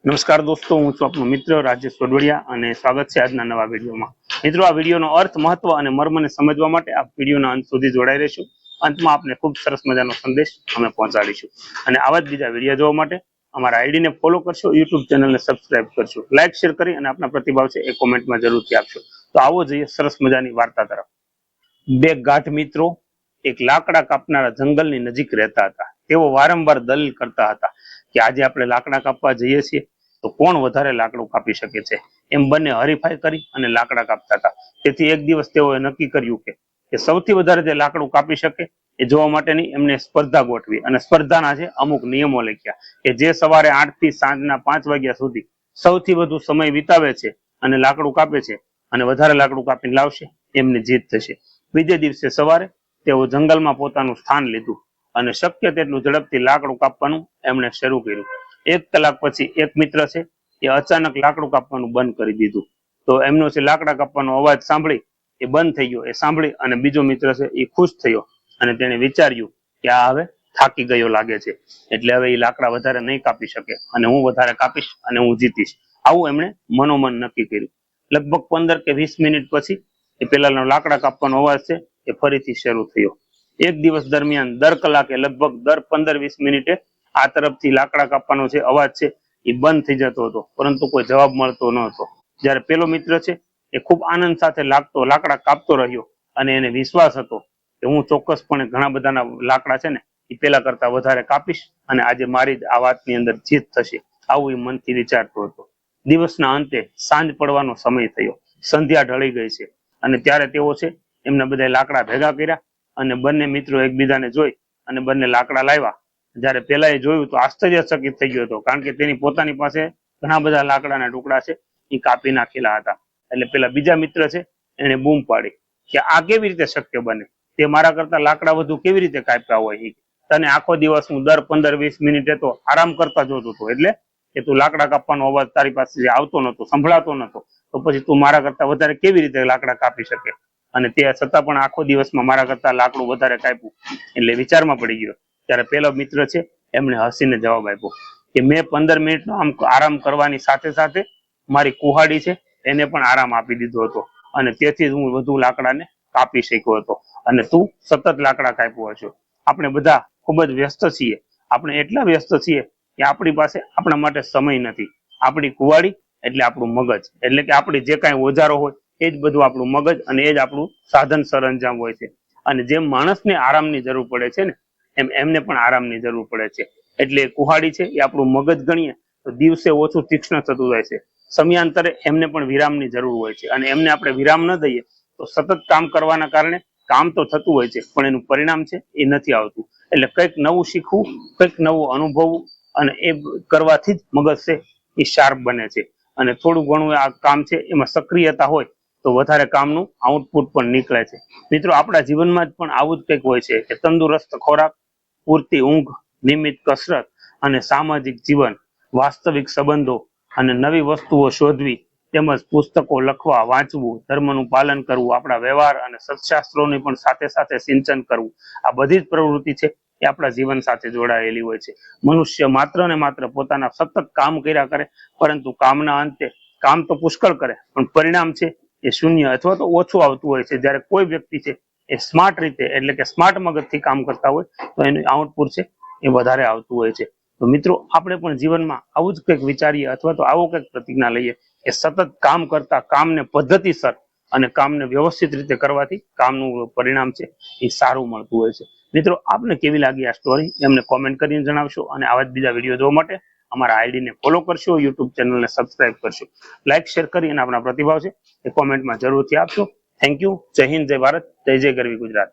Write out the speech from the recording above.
નમસ્કાર દોસ્તો, હું છું આપનો મિત્ર રાજેશ વડવડિયા અને સ્વાગત છે આજના નવા વિડીયોમાં। મિત્રો, આ વિડીયોનો અર્થ, મહત્વ અને મર્મને સમજવા માટે આપ વિડીયોના અંત સુધી જોડાઈ રહેશો। અંતમાં આપને ખૂબ સરસ મજાનો સંદેશ અમે પહોંચાડીશું અને આવા જ બીજા વિડીયો જોવા માટે અમારા આઈડીને ફોલો કરશો, યુટ્યુબ ચેનલને સબસ્ક્રાઇબ કરશો, લાઇક શેર કરી અને આપના પ્રતિભાવ છે એ કોમેન્ટમાં જરૂરથી આપશો। તો આવો જોઈએ સરસ મજાની વાર્તા તરફ। બે ગાઢ મિત્રો એક લાકડા કાપનારા જંગલની નજીક રહેતા હતા। તેઓ વારંવાર દલીલ કરતા હતા કે આજે આપણે લાકડા કાપવા જઈએ છીએ તો કોણ વધારે લાકડું કાપી શકે છે। એમ બંને હરીફાઈ કરી અને લાકડા કાપતા હતા। તેથી એક દિવસ તેઓએ નક્કી કર્યું કે સૌથી વધારે જે લાકડું કાપી શકે એ જોવા માટેની એમને સ્પર્ધા ગોઠવી અને સ્પર્ધાના છે અમુક નિયમો લખ્યા કે જે સવારે 8 થી સાંજના 5 વાગ્યા સુધી સૌથી વધુ સમય વિતાવે છે અને લાકડું કાપે છે અને વધારે લાકડું કાપીને લાવશે એમની જીત થશે। બીજે દિવસે સવારે તેઓ જંગલમાં પોતાનું સ્થાન લીધું અને શક્ય તેટલું ઝડપથી લાકડું કાપવાનું એમણે શરૂ કર્યું। 1 કલાક પછી એક મિત્ર છે એ અચાનક લાકડું કાપવાનું બંધ કરી દીધું। તો એમનો છે લાકડા કાપવાનો અવાજ સાંભળી એ બંધ થઈ ગયો। એ સાંભળી અને બીજો મિત્ર છે એ ખુશ થયો અને તેણે વિચાર્યું કે આ હવે થાકી ગયો લાગે છે, એટલે હવે એ લાકડા વધારે નહીં કાપી શકે અને હું વધારે કાપીશ અને હું જીતીશ। આવું એમણે મનોમન નક્કી કર્યું। લગભગ 15 કે 20 મિનિટ પછી એ પેલાનો લાકડા કાપવાનો અવાજ છે એ ફરીથી શરૂ થયો। એક દિવસ દરમિયાન દર કલાકે લગભગ દર 15-20 મિનિટે આ તરફથી લાકડા કાપવાનો જે અવાજ છે એ બંધ થઈ જતો હતો, પરંતુ કોઈ જવાબ મળતો ન હતો। જ્યારે પેલો મિત્ર છે એ ખૂબ આનંદ સાથે લાકડા કાપતો રહ્યો અને એને વિશ્વાસ હતો કે હું ચોક્કસપણે ઘણા બધાના લાકડા છે ને એ પેલા કરતા વધારે કાપીશ અને આજે મારી જ આ વાતની અંદર જીત થશે, આવું એ મનથી વિચારતો હતો। દિવસના અંતે સાંજ પડવાનો સમય થયો, સંધ્યા ઢળી ગઈ છે અને ત્યારે તેઓ છે એમના બધા લાકડા ભેગા કર્યા અને બંને મિત્રો એકબીજાને જોઈ અને બંને લાકડા લાવ્યા। જ્યારે પેલા એ જોયું તો આશ્ચર્યચકિત થઈ ગયો હતો, કારણ કે તેની પોતાની પાસે ઘણા બધા લાકડાના ટુકડા છે એ કાપી નાખેલા હતા। એટલે પેલા બીજા મિત્ર છે એને બૂમ પાડી કે આ કેવી રીતે શક્ય બને, તે મારા કરતા લાકડા વધુ કેવી રીતે કાપ્યા હોય? તને આખો દિવસ હું દર 15-20 મિનિટે તો આરામ કરતા જોતો હતો, એટલે કે તું લાકડા કાપવાનો અવાજ તારી પાસે આવતો નતો, સંભળાતો નતો, તો પછી તું મારા કરતા વધારે કેવી રીતે લાકડા કાપી શકે? અને તે છતાં પણ આખો દિવસમાં મારા કરતા લાકડું વધારે કાપ્યું। એટલે વિચારમાં પડી ગયો। ત્યારે પેલો મિત્ર છે એમણે હસીને જવાબ આપ્યો કે મેં 15 મિનિટનો આરામ કરવાની સાથે સાથે મારી કુહાડી છે એને પણ આરામ આપી દીધો હતો અને તેથી જ હું વધુ લાકડાને કાપી શક્યો હતો અને તું સતત લાકડા કાપ્યો હશો। આપણે બધા ખૂબ જ વ્યસ્ત છીએ। આપણે એટલા વ્યસ્ત છીએ કે આપણી પાસે આપણા માટે સમય નથી। આપણી કુવાડી એટલે આપણું મગજ, એટલે કે આપણી જે કાંઈ ઓજારો હોય એ જ બધું આપણું મગજ અને એ જ આપણું સાધન સરંજામ હોય છે। અને જેમ માણસને આરામની જરૂર પડે છે ને એમ એમને પણ આરામની જરૂર પડે છે। એટલે કુહાડી છે એ આપણું મગજ ગણીએ તો દિવસે ઓછું તીક્ષ્ણ થતું જાય છે। સમયાંતરે એમને પણ વિરામની જરૂર હોય છે અને એમને આપણે વિરામ ન દઈએ તો સતત કામ કરવાના કારણે કામ તો થતું હોય છે પણ એનું પરિણામ છે એ નથી આવતું। એટલે કંઈક નવું શીખવું, કંઈક નવું અનુભવવું અને એ કરવાથી જ મગજ છે એ શાર્પ બને છે અને થોડું ઘણું આ કામ છે એમાં સક્રિયતા હોય તો વધારે કામનું આઉટપુટ પણ નીકળે છે। મિત્રો, આપણા જીવનમાં જ પણ આવું જ કંઈક હોય છે કે તંદુરસ્ત ખોરાક, પૂરતી ઊંઘ, નિયમિત કસરત અને સામાજિક જીવન, વાસ્તવિક સંબંધો અને નવી વસ્તુઓ શોધવી, તેમજ પુસ્તકો લખવા, વાંચવું, ધર્મનું પાલન કરવું, આપણા વ્યવહાર અને સત્શાસ્ત્રોની પણ સાથે સાથે સિંચન કરવું, આ બધી જ પ્રવૃત્તિ છે એ આપણા જીવન સાથે જોડાયેલી હોય છે। મનુષ્ય માત્ર ને માત્ર પોતાના સતત કામ કર્યા કરે, પરંતુ કામના અંતે કામ તો પુષ્કળ કરે પણ પરિણામ છે એ શૂન્ય અથવા તો ઓછું આવતું હોય છે। જ્યારે કોઈ વ્યક્તિ છે એ સ્માર્ટ રીતે, એટલે કે સ્માર્ટ મગજથી કામ કરતા હોય તો એનું આઉટપુટ છે એ વધારે આવતું હોય છે। તો મિત્રો, આપણે પણ જીવનમાં આવું જ કંઈક વિચારીએ અથવા તો આવો કંઈક પ્રતિજ્ઞા લઈએ કે સતત કામ કરતા કામને પદ્ધતિસર અને કામને વ્યવસ્થિત રીતે કરવાથી કામનું પરિણામ છે એ સારું મળતું હોય છે। મિત્રો, આપને કેવી લાગી આ સ્ટોરી એમને કોમેન્ટ કરીને જણાવશો અને આવા જ બીજા વિડીયો જોવા માટે અમારા આઈડીને ફોલો કરશો, યુટ્યુબ ચેનલને સબસ્ક્રાઇબ કરશો, લાઇક શેર કરી અને આપણા પ્રતિભાવ છે એ કોમેન્ટમાં જરૂરથી આપશો। Thank you. જય હિન્દ, જય ભારત, જય જય ગરવી ગુજરાત।